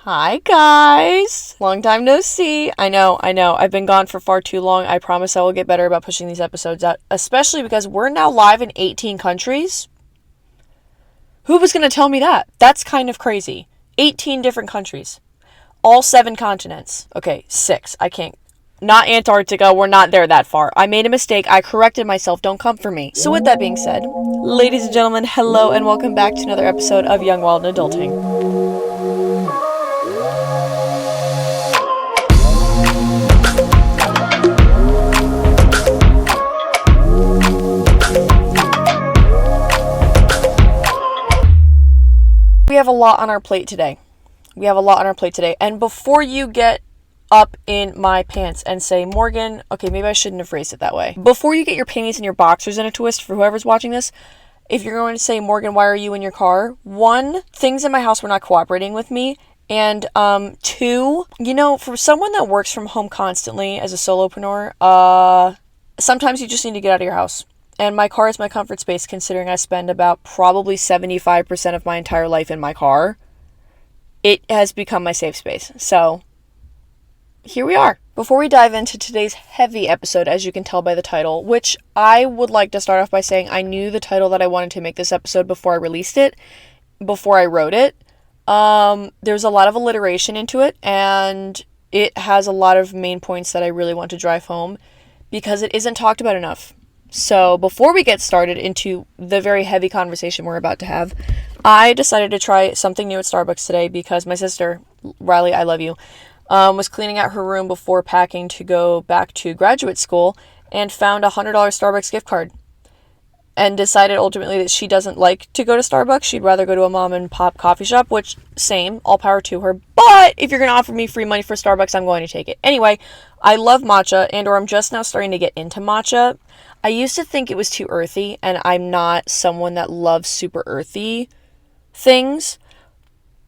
Hi guys! Long time no see. I know. I've been gone for far too long. I promise I will get better about pushing these episodes out, especially because we're now live in 18 countries. Who was going to tell me that? That's kind of crazy. 18 different countries. All 7 continents. Okay, 6. I can't. Not Antarctica. We're not there that far. I made a mistake. I corrected myself. Don't come for me. So with that being said, ladies and gentlemen, hello and welcome back to another episode of Young, Wild, and Adulting. We have a lot on our plate today. And before you get up in my pants and say, Morgan, okay, maybe I shouldn't have phrased it that way. Before you get your panties and your boxers in a twist for whoever's watching this, if you're going to say, Morgan, why are you in your car? 1, things in my house were not cooperating with me. And 2, for someone that works from home constantly as a solopreneur, sometimes you just need to get out of your house. And my car is my comfort space, considering I spend about probably 75% of my entire life in my car. It has become my safe space. So, here we are. Before we dive into today's heavy episode, as you can tell by the title, which I would like to start off by saying I knew the title that I wanted to make this episode before I released it, before I wrote it. There's a lot of alliteration into it, and it has a lot of main points that I really want to drive home, because it isn't talked about enough. So before we get started into the very heavy conversation we're about to have, I decided to try something new at Starbucks today because my sister, Riley, I love you, was cleaning out her room before packing to go back to graduate school and found a $100 Starbucks gift card and decided ultimately that she doesn't like to go to Starbucks. She'd rather go to a mom and pop coffee shop, which same, all power to her. But if you're going to offer me free money for Starbucks, I'm going to take it. Anyway, I love matcha, or I'm just now starting to get into matcha. I used to think it was too earthy, and I'm not someone that loves super earthy things.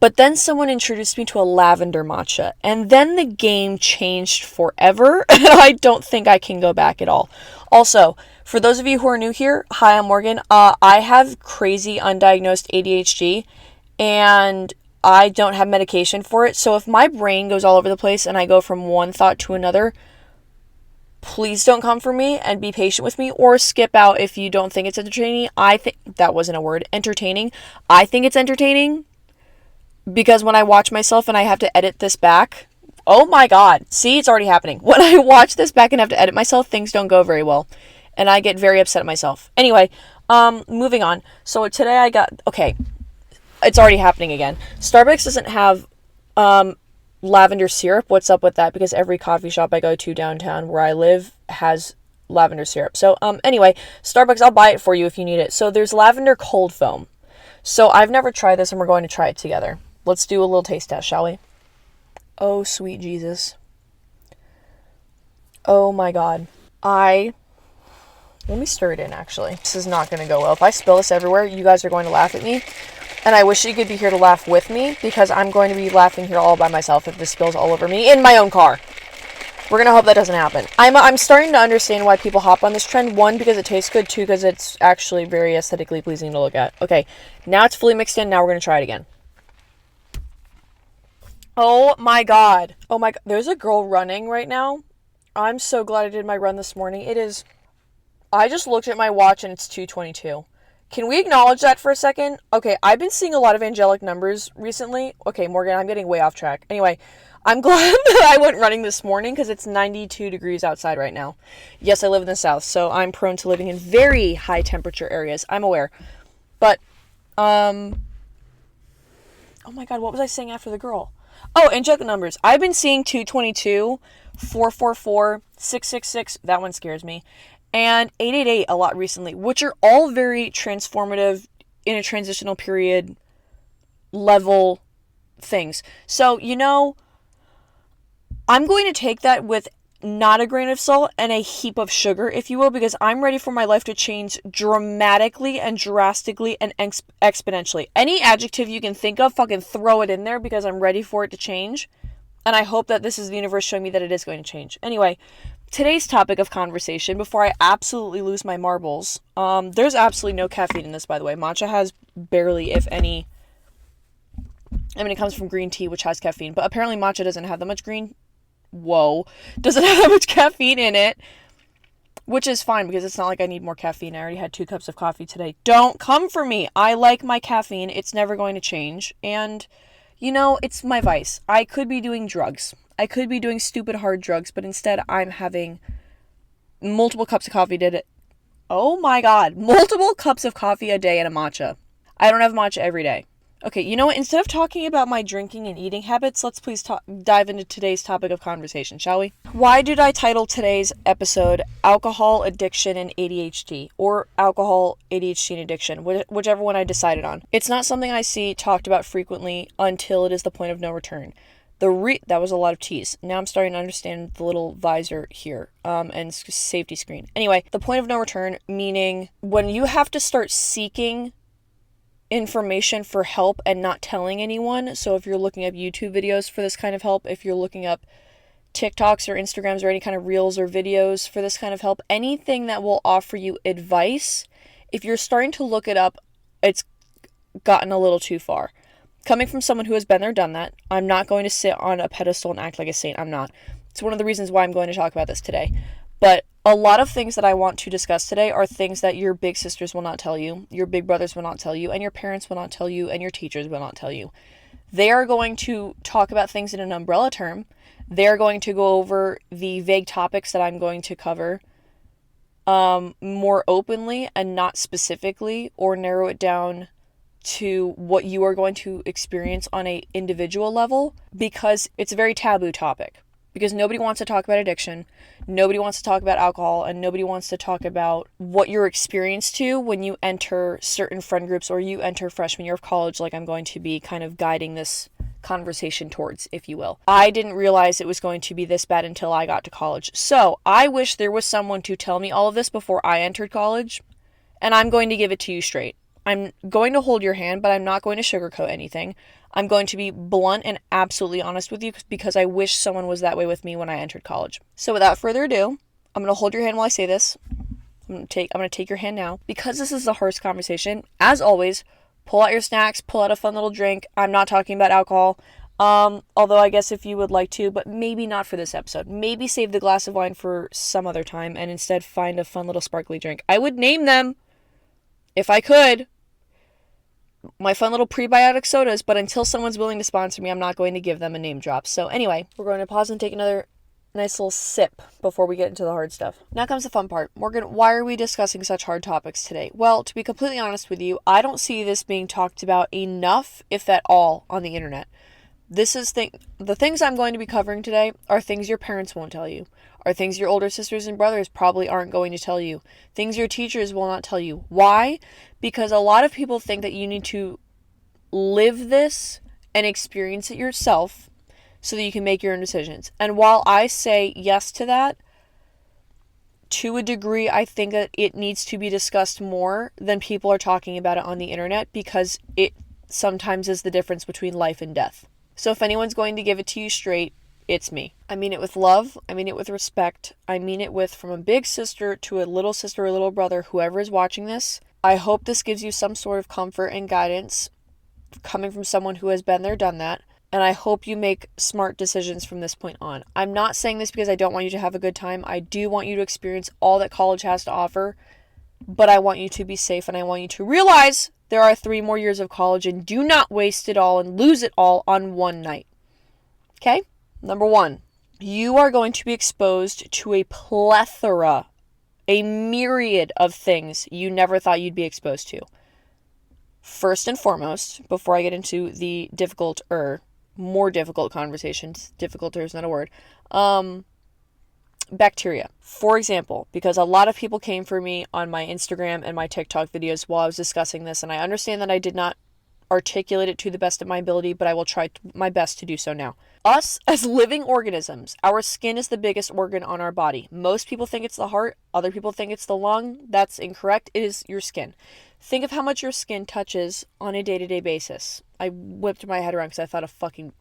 But then someone introduced me to a lavender matcha, and then the game changed forever, and I don't think I can go back at all. Also, for those of you who are new here, hi, I'm Morgan. I have crazy undiagnosed ADHD, and I don't have medication for it, so if my brain goes all over the place and I go from one thought to another, please don't come for me and be patient with me, or skip out if you don't think it's entertaining. Entertaining. I think it's entertaining because when I watch myself and I have to edit this back, oh my god, see, it's already happening. When I watch this back and have to edit myself, things don't go very well, and I get very upset at myself. Anyway, moving on. So today it's already happening again. Starbucks doesn't have, lavender syrup. What's up with that? Because every coffee shop I go to downtown where I live has lavender syrup. So, anyway, Starbucks, I'll buy it for you if you need it. So there's lavender cold foam. So I've never tried this, and we're going to try it together. Let's do a little taste test, shall we? Oh, sweet Jesus. Oh my god. Let me stir it in, actually. This is not going to go well. If I spill this everywhere, you guys are going to laugh at me. And I wish you could be here to laugh with me, because I'm going to be laughing here all by myself if this spills all over me in my own car. We're going to hope that doesn't happen. I'm starting to understand why people hop on this trend. 1, because it tastes good. 2, because it's actually very aesthetically pleasing to look at. Okay, now it's fully mixed in. Now we're going to try it again. Oh my god. Oh my god. There's a girl running right now. I'm so glad I did my run this morning. I just looked at my watch and it's 2:22. Can we acknowledge that for a second? Okay, I've been seeing a lot of angelic numbers recently. Okay, Morgan, I'm getting way off track. Anyway, I'm glad that I went running this morning because it's 92 degrees outside right now. Yes, I live in the South, so I'm prone to living in very high temperature areas. I'm aware. But, oh my god, what was I saying after the girl? Oh, angelic numbers. I've been seeing 222, 444, 666. That one scares me. And 888 a lot recently, which are all very transformative in a transitional period level things. So, I'm going to take that with not a grain of salt and a heap of sugar, if you will, because I'm ready for my life to change dramatically and drastically and exponentially. Any adjective you can think of, fucking throw it in there, because I'm ready for it to change. And I hope that this is the universe showing me that it is going to change. Anyway, today's topic of conversation, before I absolutely lose my marbles, there's absolutely no caffeine in this, by the way. Matcha has barely, if any, I mean, it comes from green tea, which has caffeine, but apparently matcha doesn't have that much doesn't have that much caffeine in it, which is fine because it's not like I need more caffeine. I already had 2 cups of coffee today. Don't come for me. I like my caffeine. It's never going to change. And, it's my vice. I could be doing drugs. I could be doing stupid hard drugs, but instead I'm having multiple cups of coffee. Oh my God, multiple cups of coffee a day and a matcha. I don't have matcha every day. Okay, you know what? Instead of talking about my drinking and eating habits, let's please dive into today's topic of conversation, shall we? Why did I title today's episode Alcohol, Addiction, and ADHD? Or Alcohol, ADHD, and Addiction, whichever one I decided on. It's not something I see talked about frequently until it is the point of no return. That was a lot of T's. Now I'm starting to understand the little visor here and safety screen. Anyway, the point of no return, meaning when you have to start seeking information for help and not telling anyone. So if you're looking up YouTube videos for this kind of help, if you're looking up TikToks or Instagrams or any kind of reels or videos for this kind of help, anything that will offer you advice, if you're starting to look it up, it's gotten a little too far. Coming from someone who has been there, done that, I'm not going to sit on a pedestal and act like a saint. I'm not. It's one of the reasons why I'm going to talk about this today. But a lot of things that I want to discuss today are things that your big sisters will not tell you, your big brothers will not tell you, and your parents will not tell you, and your teachers will not tell you. They are going to talk about things in an umbrella term. They are going to go over the vague topics that I'm going to cover more openly and not specifically, or narrow it down to what you are going to experience on an individual level, because it's a very taboo topic. Because nobody wants to talk about addiction, nobody wants to talk about alcohol, and nobody wants to talk about what you're experienced to when you enter certain friend groups or you enter freshman year of college, like I'm going to be kind of guiding this conversation towards, if you will. I didn't realize it was going to be this bad until I got to college. So I wish there was someone to tell me all of this before I entered college, and I'm going to give it to you straight. I'm going to hold your hand, but I'm not going to sugarcoat anything. I'm going to be blunt and absolutely honest with you because I wish someone was that way with me when I entered college. So without further ado, I'm going to hold your hand while I say this. I'm going to take your hand now. Because this is a harsh conversation, as always, pull out your snacks, pull out a fun little drink. I'm not talking about alcohol. Although I guess if you would like to, but maybe not for this episode. Maybe save the glass of wine for some other time and instead find a fun little sparkly drink. I would name them if I could. My fun little prebiotic sodas, but until someone's willing to sponsor me, I'm not going to give them a name drop. So anyway, we're going to pause and take another nice little sip before we get into the hard stuff. Now comes the fun part. Morgan, why are we discussing such hard topics today? Well, to be completely honest with you, I don't see this being talked about enough, if at all, on the internet. The things I'm going to be covering today are things your parents won't tell you, are things your older sisters and brothers probably aren't going to tell you, things your teachers will not tell you. Why? Because a lot of people think that you need to live this and experience it yourself so that you can make your own decisions. And while I say yes to that, to a degree, I think that it needs to be discussed more than people are talking about it on the internet, because it sometimes is the difference between life and death. So if anyone's going to give it to you straight, it's me. I mean it with love. I mean it with respect. I mean it with, from a big sister to a little sister or little brother, whoever is watching this. I hope this gives you some sort of comfort and guidance coming from someone who has been there, done that. And I hope you make smart decisions from this point on. I'm not saying this because I don't want you to have a good time. I do want you to experience all that college has to offer. But I want you to be safe, and I want you to realize there are 3 more years of college, and do not waste it all and lose it all on one night. Okay? Number 1, you are going to be exposed to a plethora, a myriad of things you never thought you'd be exposed to. First and foremost, before I get into the more difficult conversations, difficult is not a word, bacteria. For example, because a lot of people came for me on my Instagram and my TikTok videos while I was discussing this, and I understand that I did not articulate it to the best of my ability, but I will try my best to do so now. Us as living organisms, our skin is the biggest organ on our body. Most people think it's the heart, other people think it's the lung. That's incorrect. It is your skin. Think of how much your skin touches on a day-to-day basis. I whipped my head around because I thought a fucking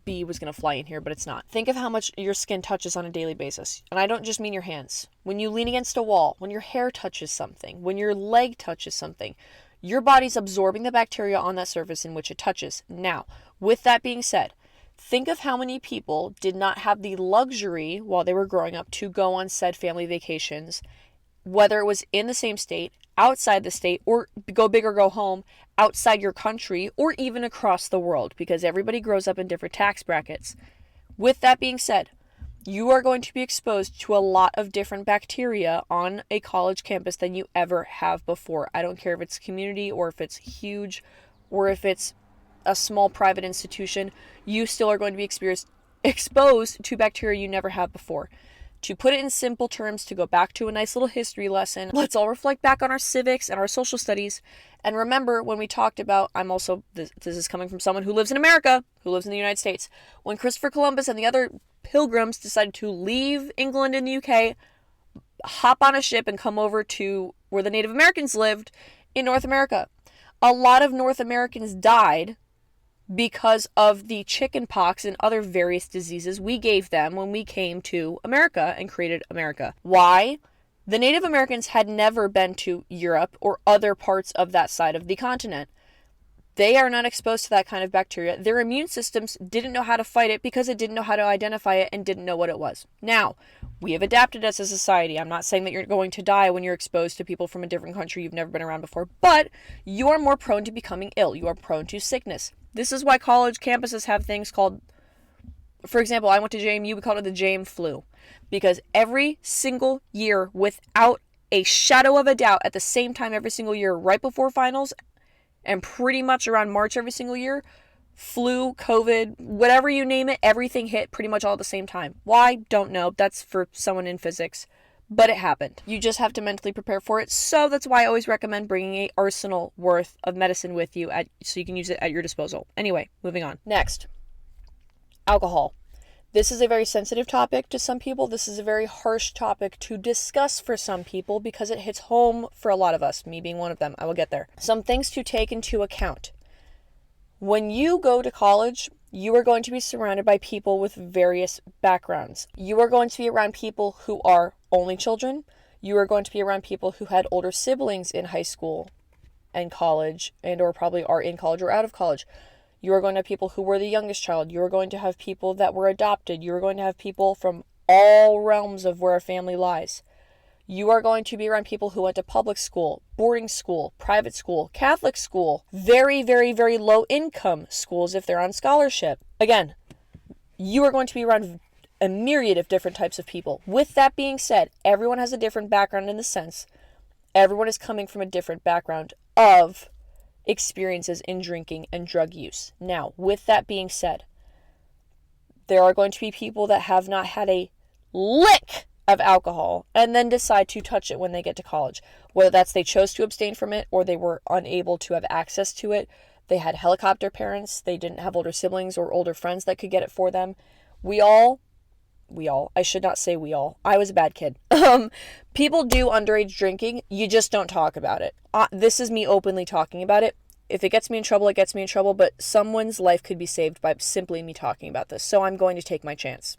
bee was going to fly in here, but it's not. Think of how much your skin touches on a daily basis. And I don't just mean your hands. When you lean against a wall, when your hair touches something, when your leg touches something, Your body's absorbing the bacteria on that surface in which it touches. Now, with that being said, think of how many people did not have the luxury while they were growing up to go on said family vacations, whether it was in the same state, outside the state, or go big or go home, outside your country, or even across the world, because everybody grows up in different tax brackets. With that being said, you are going to be exposed to a lot of different bacteria on a college campus than you ever have before. I don't care if it's community or if it's huge or if it's a small private institution, you still are going to be exposed to bacteria you never have before. To put it in simple terms, to go back to a nice little history lesson, let's all reflect back on our civics and our social studies. And remember when we talked about, this is coming from someone who lives in America, who lives in the United States. When Christopher Columbus and the other pilgrims decided to leave England and the UK, hop on a ship and come over to where the Native Americans lived in North America. A lot of North Americans died because of the chicken pox and other various diseases we gave them when we came to America and created America. Why? The Native Americans had never been to Europe or other parts of that side of the continent. They are not exposed to that kind of bacteria. Their immune systems didn't know how to fight it because it didn't know how to identify it and didn't know what it was. Now, we have adapted as a society. I'm not saying that you're going to die when you're exposed to people from a different country you've never been around before, but you are more prone to becoming ill. You are prone to sickness. This is why college campuses have things called, for example, I went to JMU, we called it the JM flu, because every single year, without a shadow of a doubt, at the same time every single year, right before finals, and pretty much around March every single year, flu, COVID, whatever you name it, everything hit pretty much all at the same time. Why? Don't know. That's for someone in physics. But it happened. You just have to mentally prepare for it. So that's why I always recommend bringing an arsenal worth of medicine with you so you can use it at your disposal. Anyway, moving on. Next, alcohol. This is a very sensitive topic to some people. This is a very harsh topic to discuss for some people because it hits home for a lot of us, me being one of them. I will get there. Some things to take into account. When you go to college, you are going to be surrounded by people with various backgrounds. You are going to be around people who are only children. You are going to be around people who had older siblings in high school and college, and or probably are in college or out of college. You are going to have people who were the youngest child. You are going to have people that were adopted. You are going to have people from all realms of where a family lies. You are going to be around people who went to public school, boarding school, private school, Catholic school, very, very, very low income schools if they're on scholarship. Again, you are going to be around a myriad of different types of people. With that being said, everyone has a different background in the sense everyone is coming from a different background of experiences in drinking and drug use. Now, with that being said, there are going to be people that have not had a lick of alcohol and then decide to touch it when they get to college. Whether that's they chose to abstain from it or they were unable to have access to it. They had helicopter parents. They didn't have older siblings or older friends that could get it for them. I should not say we all. I was a bad kid. People do underage drinking. You just don't talk about it. This is me openly talking about it. If it gets me in trouble, it gets me in trouble, but someone's life could be saved by simply me talking about this. So I'm going to take my chance.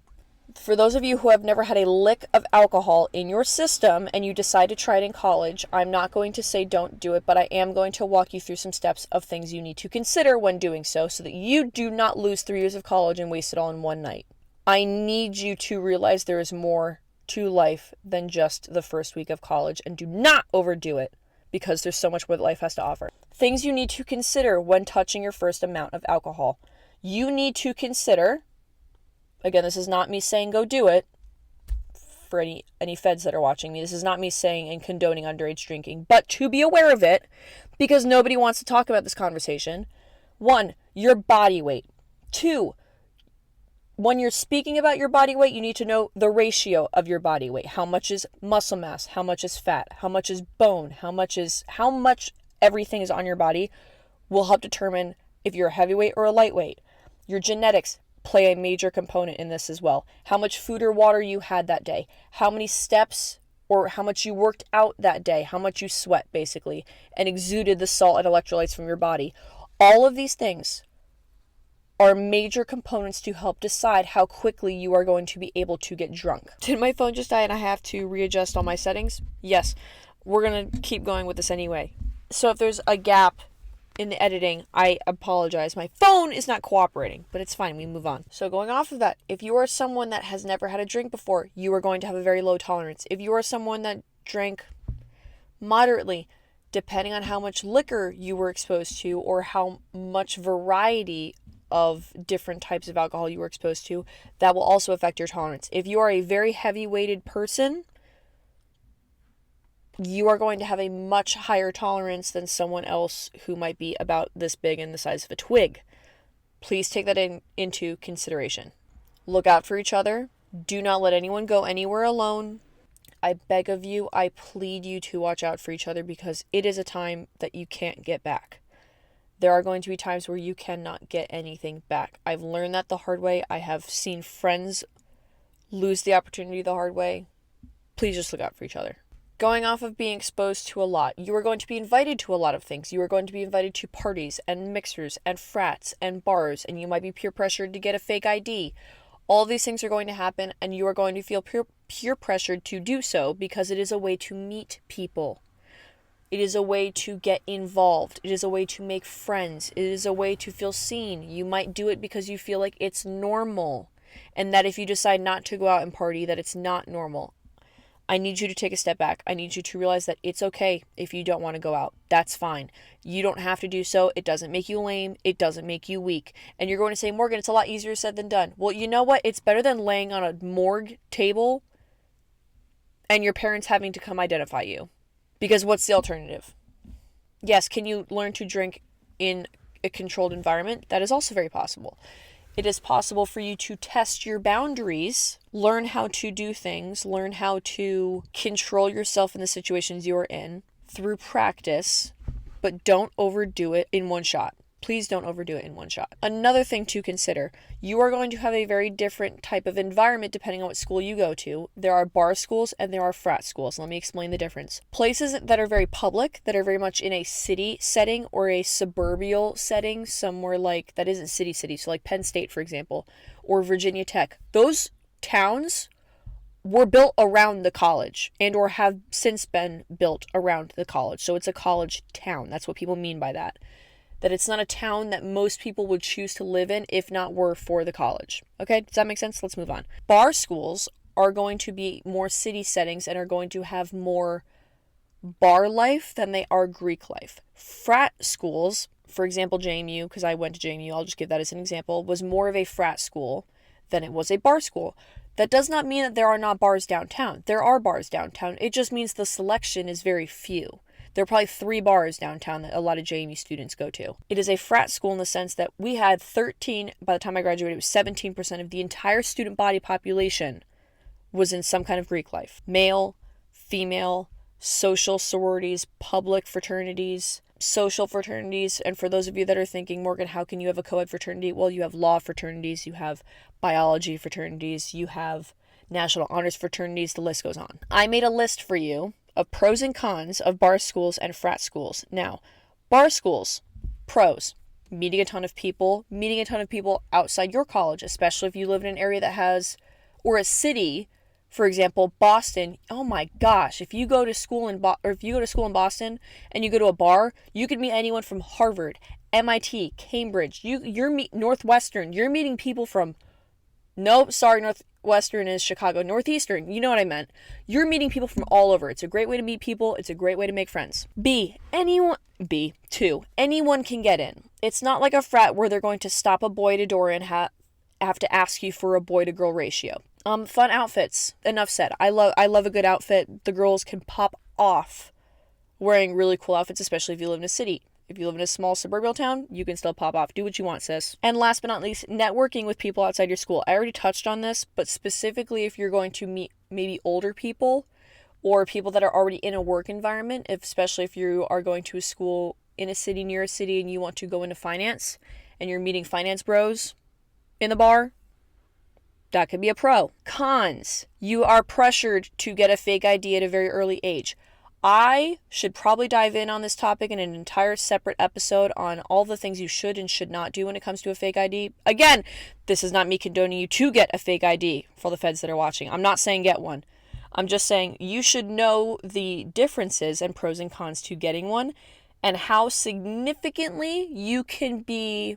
For those of you who have never had a lick of alcohol in your system and you decide to try it in college, I'm not going to say don't do it, but I am going to walk you through some steps of things you need to consider when doing so that you do not lose 3 years of college and waste it all in one night. I need you to realize there is more to life than just the first week of college, and do not overdo it because there's so much more that life has to offer. Things you need to consider when touching your first amount of alcohol. You need to consider, again, this is not me saying go do it for any feds that are watching me. This is not me saying and condoning underage drinking, but to be aware of it because nobody wants to talk about this conversation. 1, your body weight. 2, when you're speaking about your body weight, you need to know the ratio of your body weight. How much is muscle mass? How much is fat? How much is bone? How much everything is on your body will help determine if you're a heavyweight or a lightweight. Your genetics play a major component in this as well. How much food or water you had that day. How many steps or how much you worked out that day. How much you sweat, basically, and exuded the salt and electrolytes from your body. All of these things are major components to help decide how quickly you are going to be able to get drunk. Did my phone just die and I have to readjust all my settings? Yes. We're going to keep going with this anyway. So if there's a gap in the editing, I apologize. My phone is not cooperating, but it's fine. We move on. So going off of that, if you are someone that has never had a drink before, you are going to have a very low tolerance. If you are someone that drank moderately, depending on how much liquor you were exposed to or how much variety of different types of alcohol you were exposed to, that will also affect your tolerance. If you are a very heavy-weighted person, you are going to have a much higher tolerance than someone else who might be about this big and the size of a twig. Please take that into consideration. Look out for each other. Do not let anyone go anywhere alone. I beg of you, I plead you to watch out for each other because it is a time that you can't get back. There are going to be times where you cannot get anything back. I've learned that the hard way. I have seen friends lose the opportunity the hard way. Please just look out for each other. Going off of being exposed to a lot, you are going to be invited to a lot of things. You are going to be invited to parties and mixers and frats and bars, and you might be peer pressured to get a fake ID. All these things are going to happen, and you are going to feel peer pressured to do so because it is a way to meet people. It is a way to get involved. It is a way to make friends. It is a way to feel seen. You might do it because you feel like it's normal, and that if you decide not to go out and party, that it's not normal. I need you to take a step back. I need you to realize that it's okay if you don't want to go out. That's fine. You don't have to do so. It doesn't make you lame. It doesn't make you weak. And you're going to say, Morgan, it's a lot easier said than done. Well, you know what? It's better than laying on a morgue table and your parents having to come identify you. Because what's the alternative? Yes, can you learn to drink in a controlled environment? That is also very possible. It is possible for you to test your boundaries, learn how to do things, learn how to control yourself in the situations you are in through practice, but don't overdo it in one shot. Please don't overdo it in one shot. Another thing to consider, you are going to have a very different type of environment depending on what school you go to. There are bar schools and there are frat schools. Let me explain the difference. Places that are very public, that are very much in a city setting or a suburbial setting, somewhere like that isn't city, so like Penn State, for example, or Virginia Tech. Those towns were built around the college and or have since been built around the college. So it's a college town. That's what people mean by that. That it's not a town that most people would choose to live in if not were for the college. Okay, does that make sense? Let's move on. Bar schools are going to be more city settings and are going to have more bar life than they are Greek life. Frat schools, for example, JMU, because I went to JMU, I'll just give that as an example, was more of a frat school than it was a bar school. That does not mean that there are not bars downtown. There are bars downtown. It just means the selection is very few. There are probably 3 bars downtown that a lot of JMU students go to. It is a frat school in the sense that we had 13, by the time I graduated, it was 17% of the entire student body population was in some kind of Greek life. Male, female, social sororities, public fraternities, social fraternities. And for those of you that are thinking, Morgan, how can you have a co-ed fraternity? Well, you have law fraternities, you have biology fraternities, you have national honors fraternities, the list goes on. I made a list for you of pros and cons of bar schools and frat schools. Now, bar schools, pros, meeting a ton of people outside your college, especially if you live in an area that has, or a city, for example, Boston. Oh my gosh, if you go to school in Boston and you go to a bar, you could meet anyone from Harvard, MIT, Cambridge, Northwestern. You're meeting people from, nope, sorry, Northwestern is Chicago. Northeastern, you know what I meant. You're meeting people from all over. It's a great way to meet people. It's a great way to make friends. Anyone can get in. It's not like a frat where they're going to stop a boy at a door and have to ask you for a boy to girl ratio. Fun outfits. Enough said. I love a good outfit. The girls can pop off wearing really cool outfits, especially if you live in a city. If you live in a small suburban town, you can still pop off. Do what you want, sis. And last but not least, networking with people outside your school. I already touched on this, but specifically if you're going to meet maybe older people or people that are already in a work environment, especially if you are going to a school in a city, near a city, and you want to go into finance and you're meeting finance bros in the bar, that could be a pro. Cons. You are pressured to get a fake ID at a very early age. I should probably dive in on this topic in an entire separate episode on all the things you should and should not do when it comes to a fake ID. Again, this is not me condoning you to get a fake ID for the feds that are watching. I'm not saying get one. I'm just saying you should know the differences and pros and cons to getting one and how significantly you can be,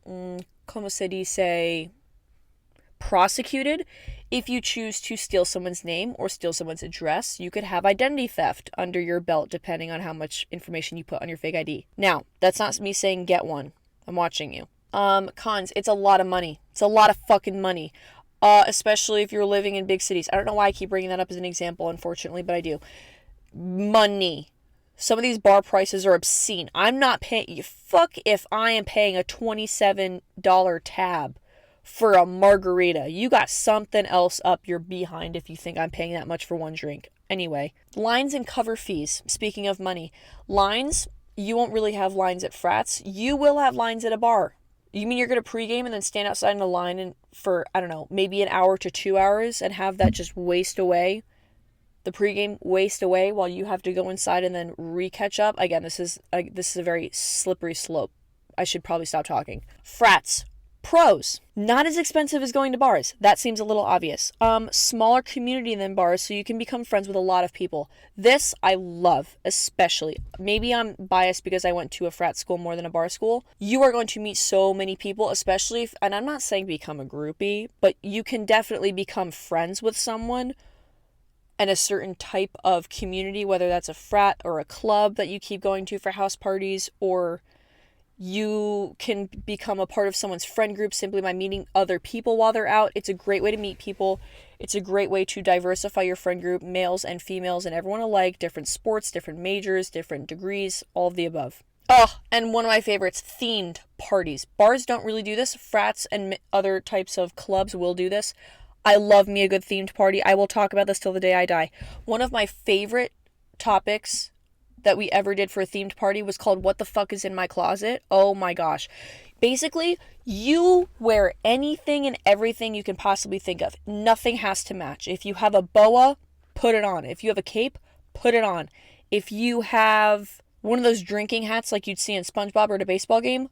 como se dice, prosecuted if you choose to steal someone's name or steal someone's address. You could have identity theft under your belt depending on how much information you put on your fake ID. Now, that's not me saying get one. I'm watching you. Cons, it's a lot of money. It's a lot of fucking money. Especially if you're living in big cities. I don't know why I keep bringing that up as an example, unfortunately, but I do. Money. Some of these bar prices are obscene. I'm not paying... Fuck if I am paying a $27 tab for a margarita. You got something else up your behind if you think I'm paying that much for one drink. Anyway, lines and cover fees. Speaking of money. Lines, you won't really have lines at frats. You will have lines at a bar. You mean you're going to pregame and then stand outside in a line for, I don't know, maybe an hour to 2 hours and have that just waste away? The pregame waste away while you have to go inside and then re-catch up? Again, this is a very slippery slope. I should probably stop talking. Frats. Pros. Not as expensive as going to bars. That seems a little obvious. Smaller community than bars, so you can become friends with a lot of people. This I love, especially. Maybe I'm biased because I went to a frat school more than a bar school. You are going to meet so many people, especially if, and I'm not saying become a groupie, but you can definitely become friends with someone and a certain type of community, whether that's a frat or a club that you keep going to for house parties, or you can become a part of someone's friend group simply by meeting other people while they're out. It's a great way to meet people. It's a great way to diversify your friend group, males and females and everyone alike, different sports, different majors, different degrees, all of the above. Oh, and one of my favorites, themed parties. Bars don't really do this. Frats and other types of clubs will do this. I love me a good themed party. I will talk about this till the day I die. One of my favorite topics that we ever did for a themed party was called What the Fuck is in My Closet? Oh my gosh. Basically, you wear anything and everything you can possibly think of. Nothing has to match. If you have a boa, put it on. If you have a cape, put it on. If you have one of those drinking hats like you'd see in SpongeBob or at a baseball game,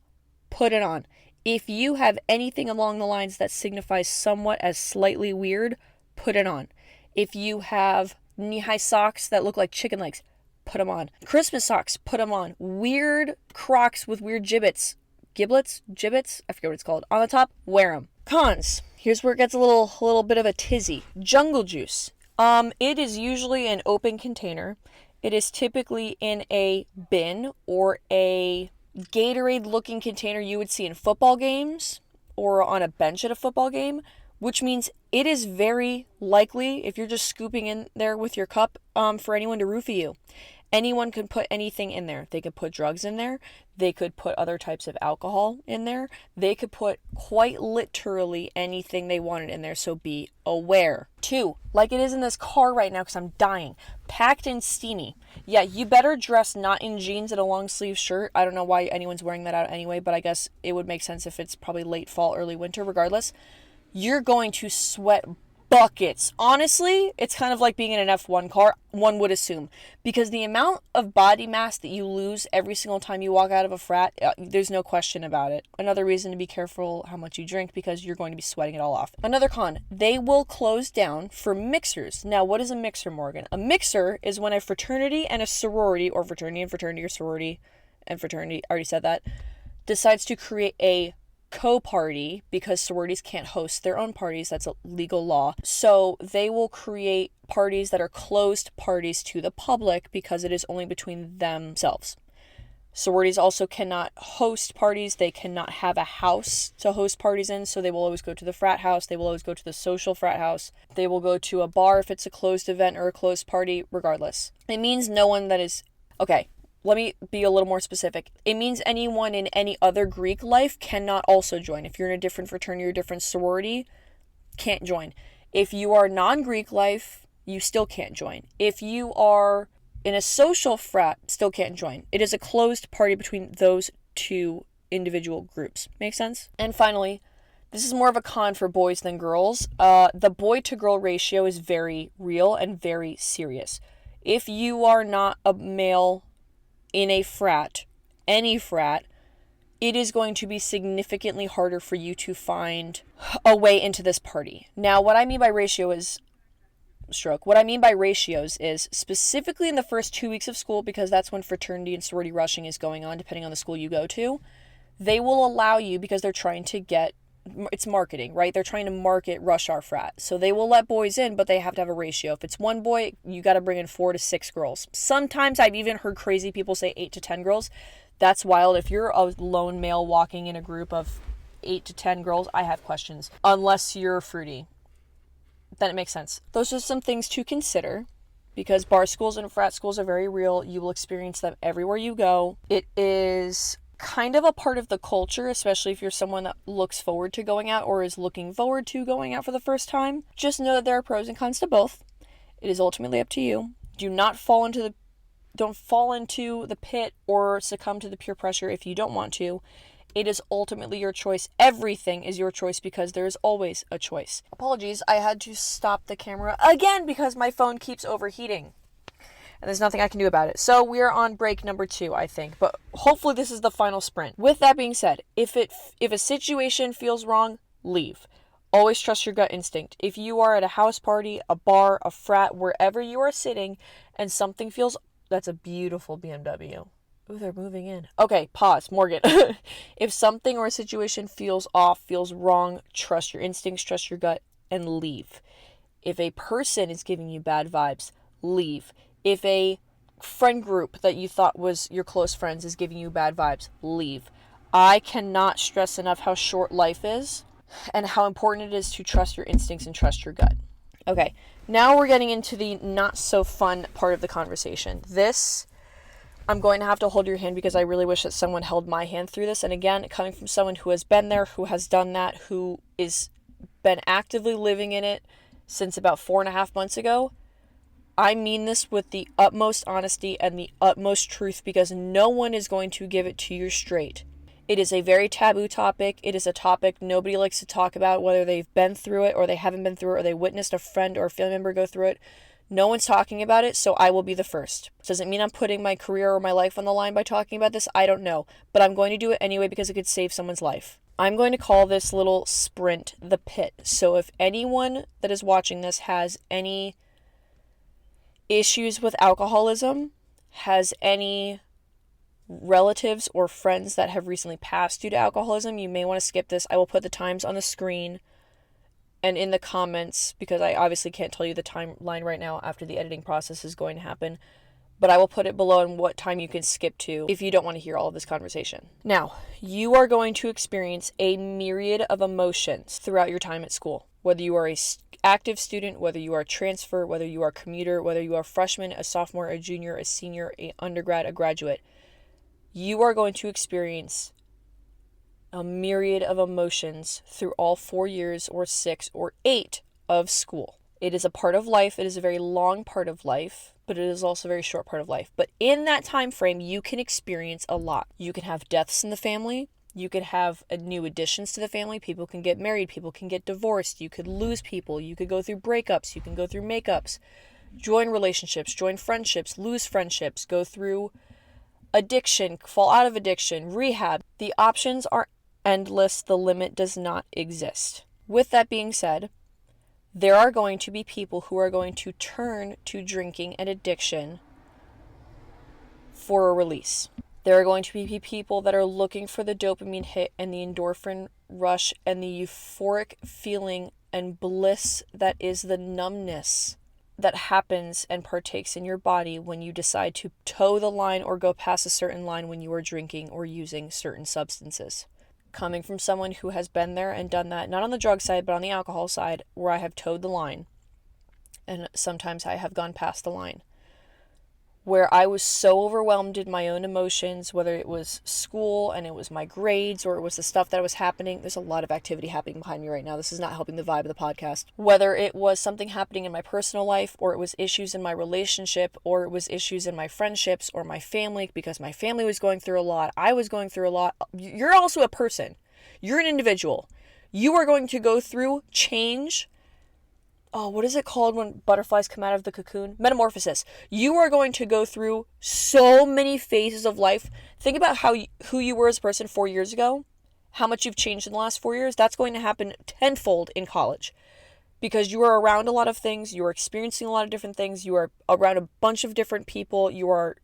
put it on. If you have anything along the lines that signifies somewhat as slightly weird, put it on. If you have knee-high socks that look like chicken legs, put them on. Christmas socks, put them on. Weird Crocs with weird giblets, I forget what it's called, on the top, wear them. Cons, here's where it gets a little bit of a tizzy. Jungle juice. It is usually an open container. It is typically in a bin or a Gatorade looking container you would see in football games or on a bench at a football game, which means it is very likely, if you're just scooping in there with your cup, for anyone to roofie you. Anyone could put anything in there. They could put drugs in there. They could put other types of alcohol in there. They could put quite literally anything they wanted in there, so be aware. 2, like it is in this car right now because I'm dying. Packed and steamy. Yeah, you better dress not in jeans and a long sleeve shirt. I don't know why anyone's wearing that out anyway, but I guess it would make sense if it's probably late fall, early winter, regardless. You're going to sweat buckets. Honestly, it's kind of like being in an F1 car, one would assume, because the amount of body mass that you lose every single time you walk out of a frat, there's no question about it. Another reason to be careful how much you drink, because you're going to be sweating it all off. Another con, they will close down for mixers. Now, what is a mixer, Morgan? A mixer is when a fraternity and a sorority, or fraternity and fraternity, or sorority and fraternity, I already said that, decides to create a co-party, because sororities can't host their own parties. That's a legal law. So they will create parties that are closed parties to the public because it is only between themselves. Sororities also cannot host parties. They cannot have a house to host parties in, so they will always go to the frat house. They will always go to the social frat house. They will go to a bar if it's a closed event or a closed party, regardless. It means no one that is... Okay, let me be a little more specific. It means anyone in any other Greek life cannot also join. If you're in a different fraternity or different sorority, can't join. If you are non-Greek life, you still can't join. If you are in a social frat, still can't join. It is a closed party between those two individual groups. Make sense? And finally, this is more of a con for boys than girls. The boy-to-girl ratio is very real and very serious. If you are not a male in a frat, any frat, it is going to be significantly harder for you to find a way into this party. Now, what I mean by ratio is stroke. What I mean by ratios is specifically in the first 2 weeks of school, because that's when fraternity and sorority rushing is going on, depending on the school you go to. They will allow you, because they're trying to get, it's marketing, right? They're trying to market rush our frat. So they will let boys in, but they have to have a ratio. If it's one boy, you got to bring in 4 to 6 girls. Sometimes I've even heard crazy people say 8 to 10 girls. That's wild. If you're a lone male walking in a group of 8 to 10 girls, I have questions. Unless you're fruity, then it makes sense. Those are some things to consider, because bar schools and frat schools are very real. You will experience them everywhere you go. It is kind of a part of the culture, especially if you're someone that looks forward to going out or is looking forward to going out for the first time. Just know that there are pros and cons to both. It is ultimately up to you. Don't fall into the pit or succumb to the peer pressure if you don't want to. It is ultimately your choice. Everything is your choice, because there is always a choice. Apologies, I had to stop the camera again because my phone keeps overheating. And there's nothing I can do about it. So we're on break number 2, I think. But hopefully this is the final sprint. With that being said, if a situation feels wrong, leave. Always trust your gut instinct. If you are at a house party, a bar, a frat, wherever you are sitting, and something feels... That's a beautiful BMW. Ooh, they're moving in. Okay, pause. Morgan. If something or a situation feels off, feels wrong, trust your instincts, trust your gut, and leave. If a person is giving you bad vibes, leave. If a friend group that you thought was your close friends is giving you bad vibes, leave. I cannot stress enough how short life is and how important it is to trust your instincts and trust your gut. Okay, now we're getting into the not so fun part of the conversation. This, I'm going to have to hold your hand, because I really wish that someone held my hand through this. And again, coming from someone who has been there, who has done that, who is been actively living in it since about 4.5 months ago, I mean this with the utmost honesty and the utmost truth, because no one is going to give it to you straight. It is a very taboo topic. It is a topic nobody likes to talk about, whether they've been through it or they haven't been through it, or they witnessed a friend or a family member go through it. No one's talking about it, so I will be the first. Doesn't mean I'm putting my career or my life on the line by talking about this. I don't know. But I'm going to do it anyway, because it could save someone's life. I'm going to call this little sprint the pit. So if anyone that is watching this has any issues with alcoholism, has any relatives or friends that have recently passed due to alcoholism, you may want to skip this. I will put the times on the screen and in the comments, because I obviously can't tell you the timeline right now after the editing process is going to happen, but I will put it below and what time you can skip to if you don't want to hear all of this conversation. Now, you are going to experience a myriad of emotions throughout your time at school, whether you are a active student, whether you are a transfer, whether you are a commuter, whether you are a freshman, a sophomore, a junior, a senior, a undergrad, a graduate. You are going to experience a myriad of emotions through all 4 years or 6 or 8 of school. It is a part of life. It is a very long part of life, but it is also a very short part of life. But in that time frame, you can experience a lot. You can have deaths in the family. You could have new additions to the family. People can get married. People can get divorced. You could lose people. You could go through breakups. You can go through makeups, join relationships, join friendships, lose friendships, go through addiction, fall out of addiction, rehab. The options are endless. The limit does not exist. With that being said, there are going to be people who are going to turn to drinking and addiction for a release. There are going to be people that are looking for the dopamine hit and the endorphin rush and the euphoric feeling and bliss that is the numbness that happens and partakes in your body when you decide to toe the line or go past a certain line when you are drinking or using certain substances. Coming from someone who has been there and done that, not on the drug side, but on the alcohol side, where I have towed the line, and sometimes I have gone past the line, where I was so overwhelmed in my own emotions, whether it was school and it was my grades or it was the stuff that was happening. There's a lot of activity happening behind me right now. This is not helping the vibe of the podcast. Whether it was something happening in my personal life, or it was issues in my relationship, or it was issues in my friendships or my family, because my family was going through a lot. I was going through a lot. You're also a person. You're an individual. You are going to go through change. Oh, what is it called when butterflies come out of the cocoon? Metamorphosis. You are going to go through so many phases of life. Think about who you were as a person 4 years ago, how much you've changed in the last 4 years. That's going to happen tenfold in college. because you are around a lot of things, you are experiencing a lot of different things, you are around a bunch of different people, you are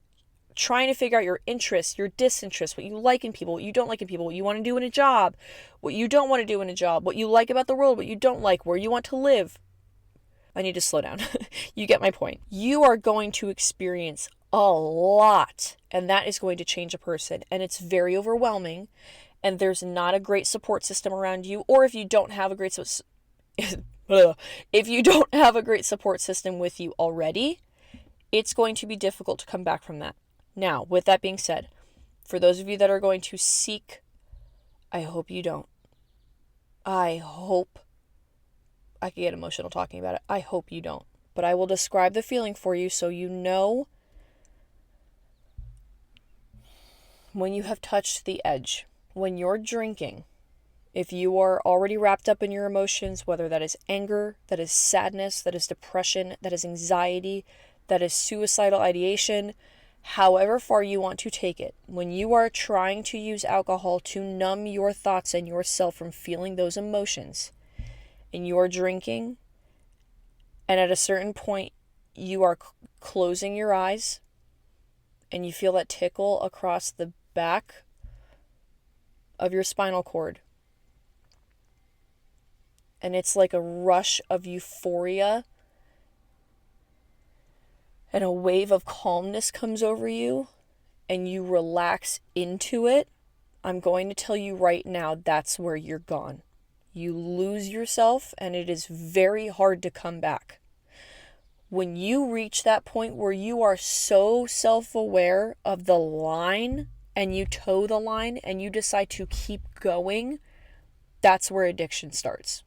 trying to figure out your interests, your disinterests, what you like in people, what you don't like in people, what you want to do in a job, what you don't want to do in a job, what you like about the world, what you don't like, where you want to live. I need to slow down. You get my point. You are going to experience a lot, and that is going to change a person, and it's very overwhelming, and there's not a great support system around you, or if you don't have a great if you don't have a great support system with you already, it's going to be difficult to come back from that. Now, with that being said, for those of you that are going to seek, I hope you don't. I hope, I could get emotional talking about it. I hope you don't. But I will describe the feeling for you so you know when you have touched the edge. When you're drinking, if you are already wrapped up in your emotions, whether that is anger, that is sadness, that is depression, that is anxiety, that is suicidal ideation, however far you want to take it, when you are trying to use alcohol to numb your thoughts and yourself from feeling those emotions, and you are drinking, and at a certain point you are closing your eyes, and you feel that tickle across the back of your spinal cord, and it's like a rush of euphoria, and a wave of calmness comes over you, and you relax into it, I'm going to tell you right now, that's where you're gone. You lose yourself, and it is very hard to come back. When you reach that point where you are so self-aware of the line, and you toe the line, and you decide to keep going, that's where addiction starts.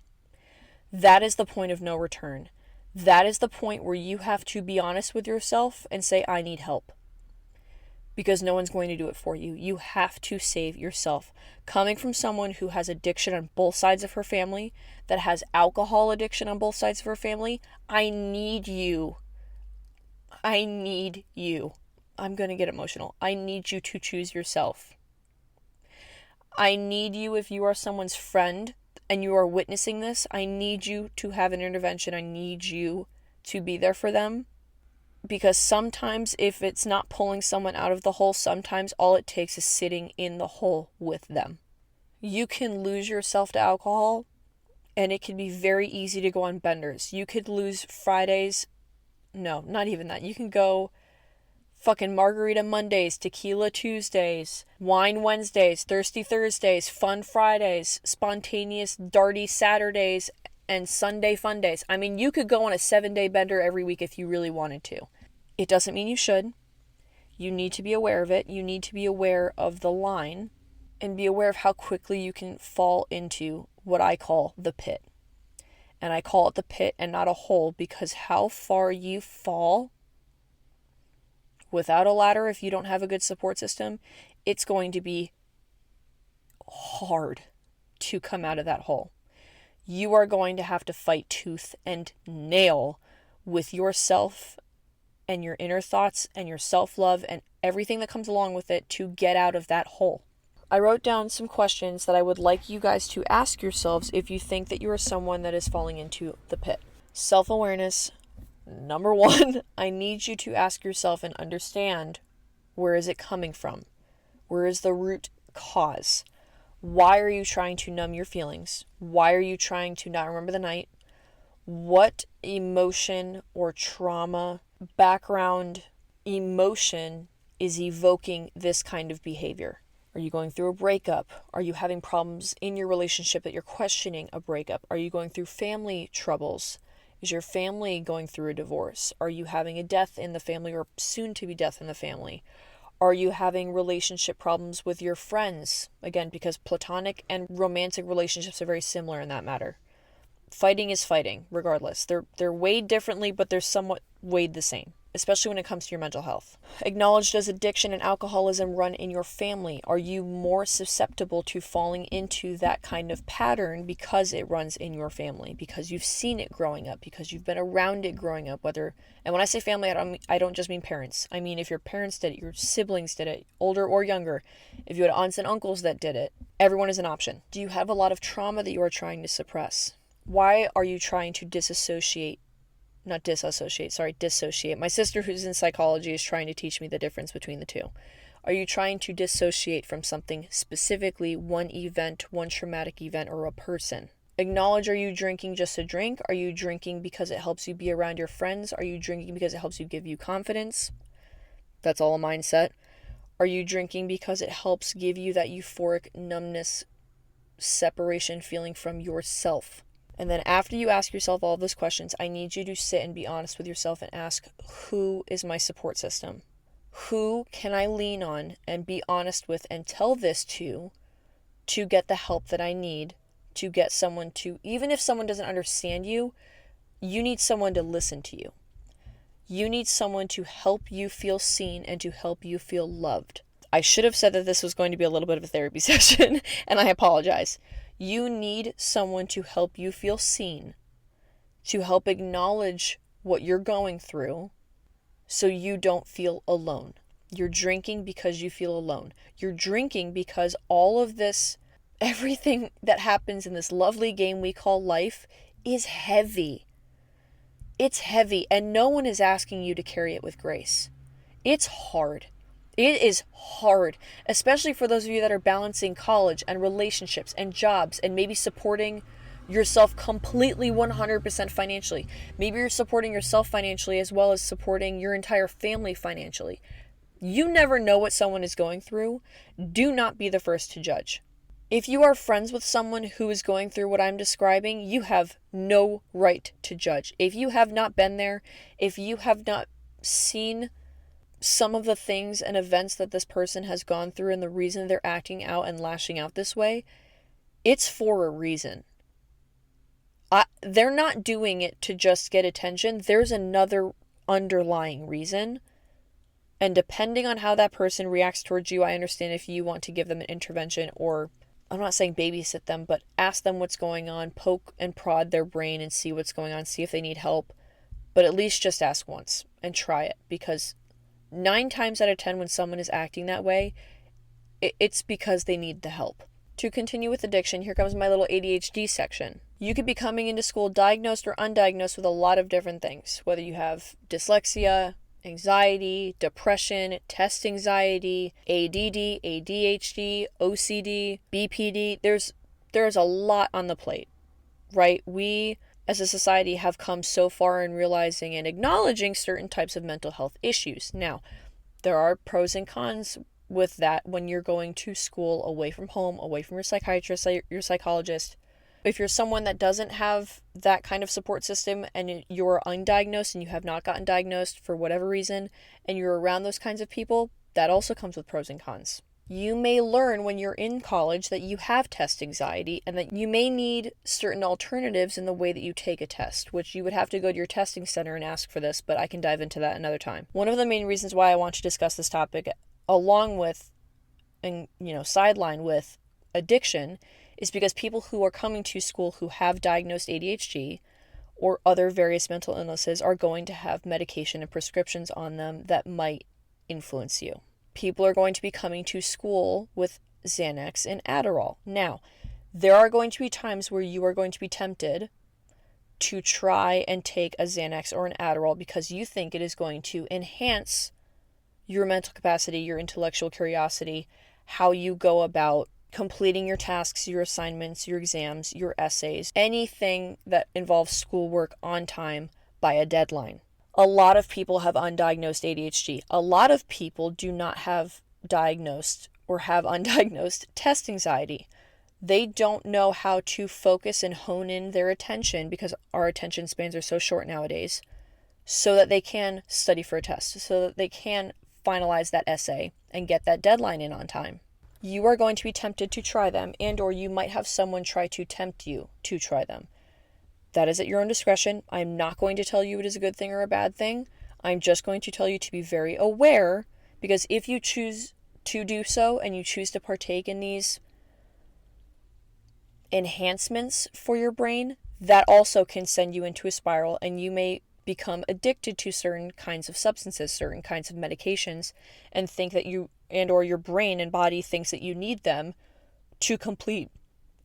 That is the point of no return. That is the point where you have to be honest with yourself and say, I need help. Because no one's going to do it for you. You have to save yourself. Coming from someone who has addiction on both sides of her family, that has alcohol addiction on both sides of her family, I need you. I need you. I'm going to get emotional. I need you to choose yourself. I need you if you are someone's friend and you are witnessing this. I need you to have an intervention. I need you to be there for them. Because sometimes if it's not pulling someone out of the hole, sometimes all it takes is sitting in the hole with them. You can lose yourself to alcohol, and it can be very easy to go on benders. You could lose Fridays. No, not even that. You can go fucking margarita Mondays, tequila Tuesdays, wine Wednesdays, thirsty Thursdays, fun Fridays, spontaneous darty Saturdays, and Sunday fun days. I mean, you could go on a 7-day bender every week if you really wanted to. It doesn't mean you should. You need to be aware of it. You need to be aware of the line and be aware of how quickly you can fall into what I call the pit. And I call it the pit and not a hole because how far you fall without a ladder, if you don't have a good support system, it's going to be hard to come out of that hole. You are going to have to fight tooth and nail with yourself and your inner thoughts and your self-love and everything that comes along with it to get out of that hole. I wrote down some questions that I would like you guys to ask yourselves if you think that you are someone that is falling into the pit. Self-awareness. Number one, I need you to ask yourself and understand, where is it coming from? Where is the root cause? Why are you trying to numb your feelings? Why are you trying to not remember the night? What emotion or trauma, background emotion is evoking this kind of behavior? Are you going through a breakup? Are you having problems in your relationship that you're questioning a breakup? Are you going through family troubles? Is your family going through a divorce? Are you having a death in the family or soon to be death in the family? Are you having relationship problems with your friends? Again, because platonic and romantic relationships are very similar in that matter. Fighting is fighting, regardless. They're weighed differently, but they're somewhat weighed the same, especially when it comes to your mental health. Acknowledge, does addiction and alcoholism run in your family? Are you more susceptible to falling into that kind of pattern because it runs in your family, because you've seen it growing up, because you've been around it growing up, and when I say family, I don't just mean parents. I mean if your parents did it, your siblings did it, older or younger, if you had aunts and uncles that did it, everyone is an option. Do you have a lot of trauma that you are trying to suppress? Why are you trying to dissociate? My sister, who's in psychology, is trying to teach me the difference between the two. Are you trying to dissociate from something specifically, one event, one traumatic event, or a person? Acknowledge, are you drinking just to drink? Are you drinking because it helps you be around your friends? Are you drinking because it helps you give you confidence? That's all a mindset. Are you drinking because it helps give you that euphoric numbness, separation feeling from yourself? And then after you ask yourself all of those questions, I need you to sit and be honest with yourself and ask, who is my support system? Who can I lean on and be honest with and tell this to get the help that I need, to get someone to, even if someone doesn't understand you, you need someone to listen to you. You need someone to help you feel seen and to help you feel loved. I should have said that this was going to be a little bit of a therapy session, and I apologize. You need someone to help you feel seen, to help acknowledge what you're going through so you don't feel alone. You're drinking because you feel alone. You're drinking because all of this, everything that happens in this lovely game we call life is heavy. It's heavy, and no one is asking you to carry it with grace. It's hard. It is hard, especially for those of you that are balancing college and relationships and jobs and maybe supporting yourself completely 100% financially. Maybe you're supporting yourself financially as well as supporting your entire family financially. You never know what someone is going through. Do not be the first to judge. If you are friends with someone who is going through what I'm describing, you have no right to judge. If you have not been there, if you have not seen some of the things and events that this person has gone through and the reason they're acting out and lashing out this way, it's for a reason. They're not doing it to just get attention. There's another underlying reason. And depending on how that person reacts towards you, I understand if you want to give them an intervention, or I'm not saying babysit them, but ask them what's going on, poke and prod their brain and see what's going on, see if they need help. But at least just ask once and try it, because 9 times out of 10 when someone is acting that way, it's because they need the help. To continue with addiction, here comes my little ADHD section. You could be coming into school diagnosed or undiagnosed with a lot of different things, whether you have dyslexia, anxiety, depression, test anxiety, ADD, ADHD, OCD, BPD. There's a lot on the plate, right? We as a society have come so far in realizing and acknowledging certain types of mental health issues. Now, there are pros and cons with that when you're going to school away from home, away from your psychiatrist, your psychologist. If you're someone that doesn't have that kind of support system and you're undiagnosed and you have not gotten diagnosed for whatever reason, and you're around those kinds of people, that also comes with pros and cons. You may learn when you're in college that you have test anxiety and that you may need certain alternatives in the way that you take a test, which you would have to go to your testing center and ask for this, but I can dive into that another time. One of the main reasons why I want to discuss this topic, along with, and sideline with addiction, is because people who are coming to school who have diagnosed ADHD or other various mental illnesses are going to have medication and prescriptions on them that might influence you. People are going to be coming to school with Xanax and Adderall. Now, there are going to be times where you are going to be tempted to try and take a Xanax or an Adderall because you think it is going to enhance your mental capacity, your intellectual curiosity, how you go about completing your tasks, your assignments, your exams, your essays, anything that involves schoolwork on time by a deadline. A lot of people have undiagnosed ADHD. A lot of people do not have diagnosed or have undiagnosed test anxiety. They don't know how to focus and hone in their attention, because our attention spans are so short nowadays, so that they can study for a test, so that they can finalize that essay and get that deadline in on time. You are going to be tempted to try them, and or you might have someone try to tempt you to try them. That is at your own discretion. I'm not going to tell you it is a good thing or a bad thing. I'm just going to tell you to be very aware, because if you choose to do so and you choose to partake in these enhancements for your brain, that also can send you into a spiral, and you may become addicted to certain kinds of substances, certain kinds of medications, and think that you and or your brain and body thinks that you need them to complete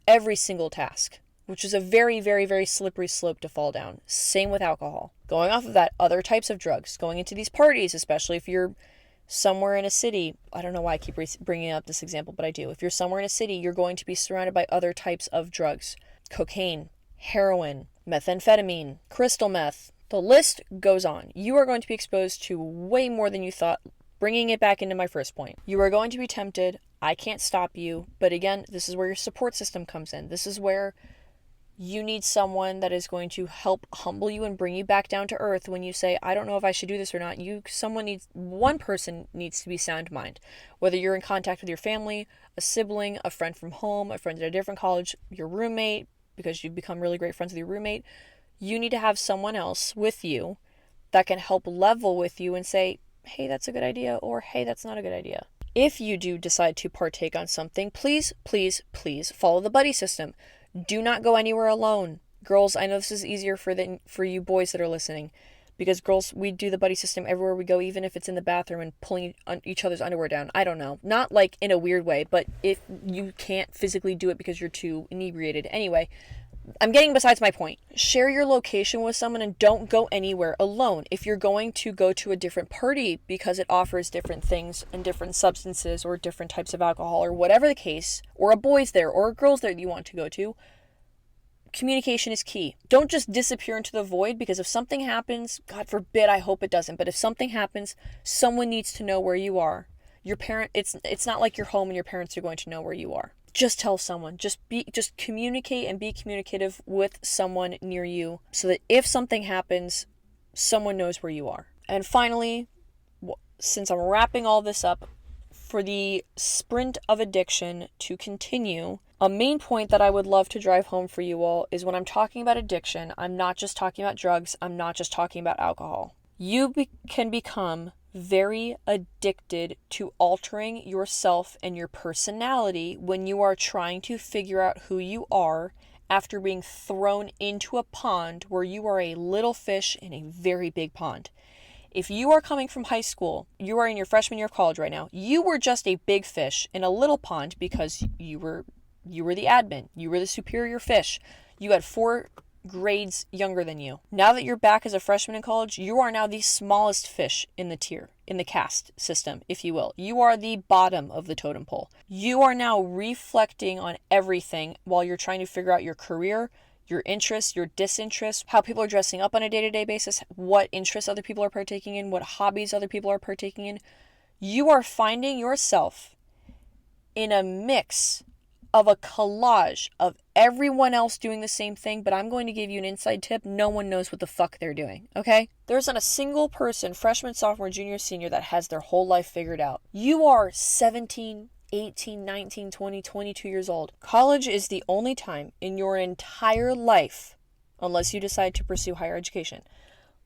every single task. which is a very, very, very slippery slope to fall down. Same with alcohol. Going off of that, other types of drugs, going into these parties, especially if you're somewhere in a city. I don't know why I keep bringing up this example, but I do. If you're somewhere in a city, you're going to be surrounded by other types of drugs. Cocaine, heroin, methamphetamine, crystal meth. The list goes on. You are going to be exposed to way more than you thought. Bringing it back into my first point. You are going to be tempted. I can't stop you. But again, this is where your support system comes in. This is where you need someone that is going to help humble you and bring you back down to earth when you say, I don't know if I should do this or not. One person needs to be sound mind. Whether you're in contact with your family, a sibling, a friend from home, a friend at a different college, your roommate, because you've become really great friends with your roommate, you need to have someone else with you that can help level with you and say, hey, that's a good idea, or hey, that's not a good idea. If you do decide to partake on something, please, please, please follow the buddy system. Do not go anywhere alone. Girls, I know this is easier for you boys that are listening, because girls, we do the buddy system everywhere we go, even if it's in the bathroom and pulling each other's underwear down. I don't know. Not like in a weird way, but if you can't physically do it because you're too inebriated. Anyway, I'm getting besides my point. Share your location with someone and don't go anywhere alone. If you're going to go to a different party because it offers different things and different substances or different types of alcohol or whatever the case, or a boy's there or a girl's there that you want to go to, communication is key. Don't just disappear into the void, because if something happens, God forbid, I hope it doesn't, but if something happens, someone needs to know where you are. It's not like you're home and your parents are going to know where you are. Just tell someone. Just communicate and be communicative with someone near you so that if something happens, someone knows where you are. And finally, since I'm wrapping all this up, for the sprint of addiction to continue, a main point that I would love to drive home for you all is when I'm talking about addiction, I'm not just talking about drugs, I'm not just talking about alcohol. You can become very addicted to altering yourself and your personality when you are trying to figure out who you are after being thrown into a pond where you are a little fish in a very big pond. If you are coming from high school, you are in your freshman year of college right now, you were just a big fish in a little pond because you were the admin, you were the superior fish. You had 4 grades younger than you. Now that you're back as a freshman in college, you are now the smallest fish in the tier, in the caste system, if you will. You are the bottom of the totem pole. You are now reflecting on everything while you're trying to figure out your career, your interests, your disinterests, how people are dressing up on a day-to-day basis, what interests other people are partaking in, what hobbies other people are partaking in. You are finding yourself in a mix of a collage of everyone else doing the same thing, but I'm going to give you an inside tip. No one knows what the fuck they're doing, okay? There's not a single person, freshman, sophomore, junior, senior, that has their whole life figured out. You are 17, 18, 19, 20, 22 years old. College is the only time in your entire life, unless you decide to pursue higher education,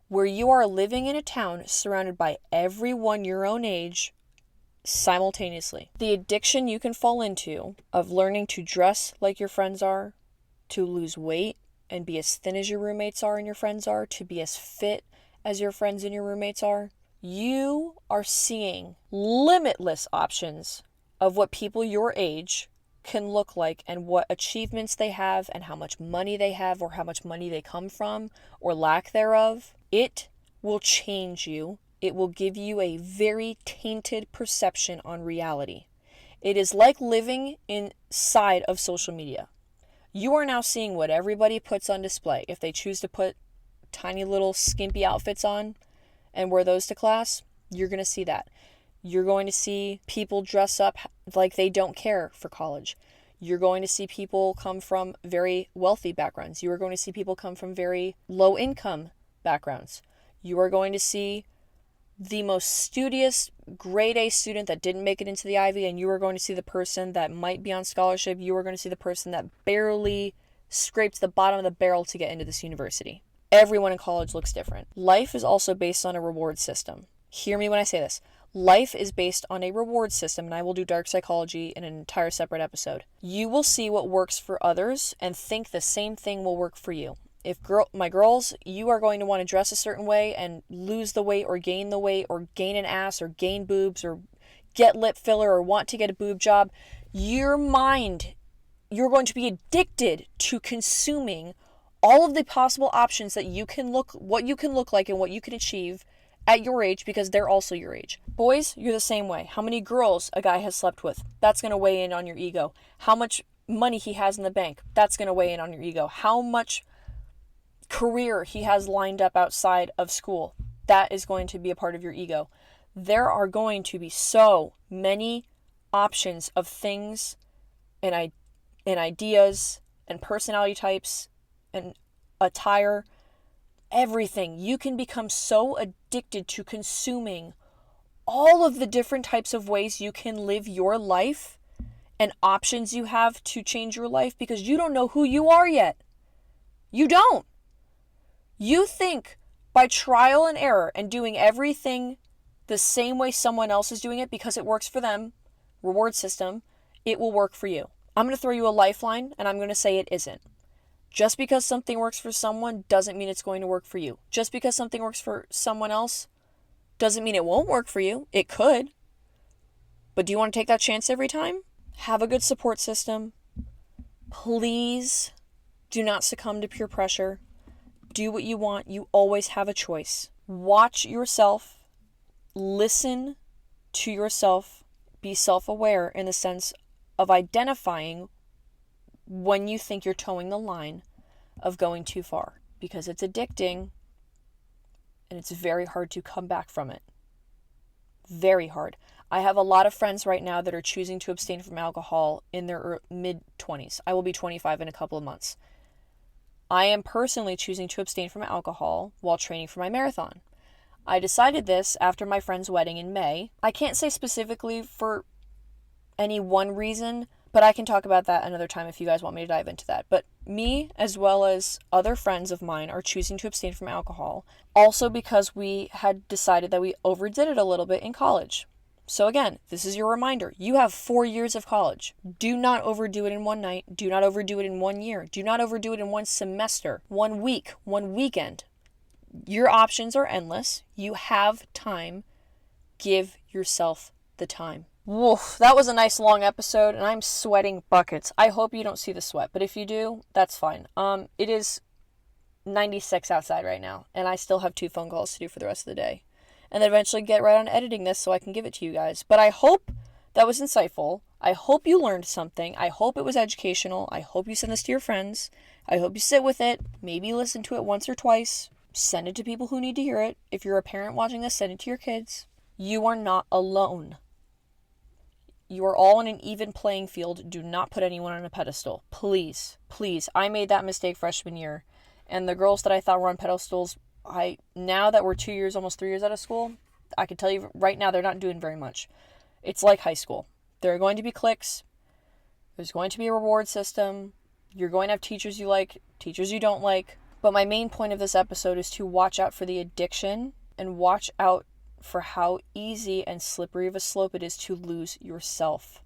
where you are living in a town surrounded by everyone your own age simultaneously. The addiction you can fall into of learning to dress like your friends are, to lose weight and be as thin as your roommates are and your friends are, to be as fit as your friends and your roommates are, you are seeing limitless options of what people your age can look like and what achievements they have and how much money they have or how much money they come from or lack thereof. It will change you. It will give you a very tainted perception on reality. It is like living inside of social media. You are now seeing what everybody puts on display. If they choose to put tiny little skimpy outfits on and wear those to class, you're going to see that. You're going to see people dress up like they don't care for college. You're going to see people come from very wealthy backgrounds. You are going to see people come from very low income backgrounds. You are going to see the most studious grade A student that didn't make it into the Ivy, and you are going to see the person that might be on scholarship. You are going to see the person that barely scraped the bottom of the barrel to get into this university. Everyone in college looks different. Life is also based on a reward system. Hear me when I say this. Life is based on a reward system, and I will do dark psychology in an entire separate episode. You will see what works for others and think the same thing will work for you. If my girls, you are going to want to dress a certain way and lose the weight or gain the weight or gain an ass or gain boobs or get lip filler or want to get a boob job, your mind you're going to be addicted to consuming all of the possible options that what you can look like and what you can achieve at your age, because they're also your age. Boys, you're the same way. How many girls a guy has slept with, that's going to weigh in on your ego. How much money he has in the bank, that's going to weigh in on your ego. How much career he has lined up outside of school, that is going to be a part of your ego. There are going to be so many options of things and ideas and personality types and attire, everything. You can become so addicted to consuming all of the different types of ways you can live your life and options you have to change your life, because you don't know who you are yet. You don't. You think by trial and error and doing everything the same way someone else is doing it because it works for them, reward system, it will work for you. I'm going to throw you a lifeline and I'm going to say it isn't. Just because something works for someone doesn't mean it's going to work for you. Just because something works for someone else doesn't mean it won't work for you. It could. But do you want to take that chance every time? Have a good support system. Please do not succumb to peer pressure. Do what you want. You always have a choice. Watch yourself. Listen to yourself. Be self-aware in the sense of identifying when you think you're towing the line of going too far, because it's addicting and it's very hard to come back from it. Very hard. I have a lot of friends right now that are choosing to abstain from alcohol in their mid-20s. I will be 25 in a couple of months. I am personally choosing to abstain from alcohol while training for my marathon. I decided this after my friend's wedding in May. I can't say specifically for any one reason, but I can talk about that another time if you guys want me to dive into that. But me, as well as other friends of mine, are choosing to abstain from alcohol, also because we had decided that we overdid it a little bit in college. So again, this is your reminder. You have 4 years of college. Do not overdo it in one night. Do not overdo it in 1 year. Do not overdo it in one semester, 1 week, 1 weekend. Your options are endless. You have time. Give yourself the time. Woof, that was a nice long episode, and I'm sweating buckets. I hope you don't see the sweat, but if you do, that's fine. It is 96 outside right now, and I still have 2 phone calls to do for the rest of the day. And then eventually get right on editing this so I can give it to you guys. But I hope that was insightful. I hope you learned something. I hope it was educational. I hope you send this to your friends. I hope you sit with it. Maybe listen to it once or twice. Send it to people who need to hear it. If you're a parent watching this, send it to your kids. You are not alone. You are all on an even playing field. Do not put anyone on a pedestal. Please, please. I made that mistake freshman year. And the girls that I thought were on pedestals, now that we're 2 years, almost 3 years out of school, I can tell you right now they're not doing very much. It's like high school. There are going to be cliques. There's going to be a reward system. You're going to have teachers you like, teachers you don't like. But my main point of this episode is to watch out for the addiction and watch out for how easy and slippery of a slope it is to lose yourself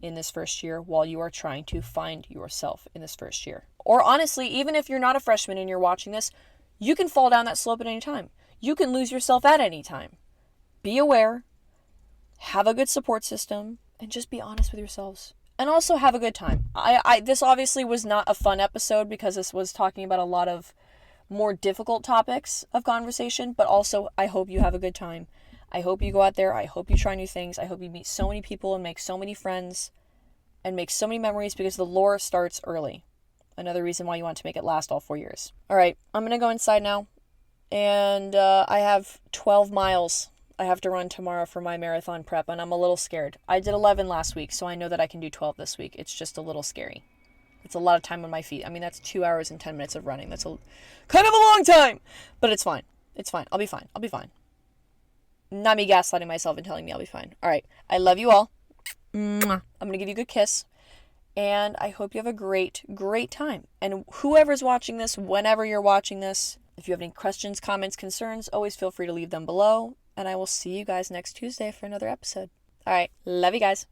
in this first year while you are trying to find yourself in this first year. Or honestly, even if you're not a freshman and you're watching this, you can fall down that slope at any time. You can lose yourself at any time. Be aware, have a good support system, and just be honest with yourselves. And also have a good time. This obviously was not a fun episode because this was talking about a lot of more difficult topics of conversation, but also I hope you have a good time. I hope you go out there. I hope you try new things. I hope you meet so many people and make so many friends and make so many memories, because the lore starts early. Another reason why you want to make it last all 4 years. All right, I'm going to go inside now. And I have 12 miles I have to run tomorrow for my marathon prep, and I'm a little scared. I did 11 last week, so I know that I can do 12 this week. It's just a little scary. It's a lot of time on my feet. I mean, that's 2 hours and 10 minutes of running. That's kind of a long time, but it's fine. It's fine. I'll be fine. I'll be fine. Not me gaslighting myself and telling me I'll be fine. All right. I love you all. Mwah. I'm going to give you a good kiss. And I hope you have a great, great time. And whoever's watching this, whenever you're watching this, if you have any questions, comments, concerns, always feel free to leave them below. And I will see you guys next Tuesday for another episode. All right. Love you guys.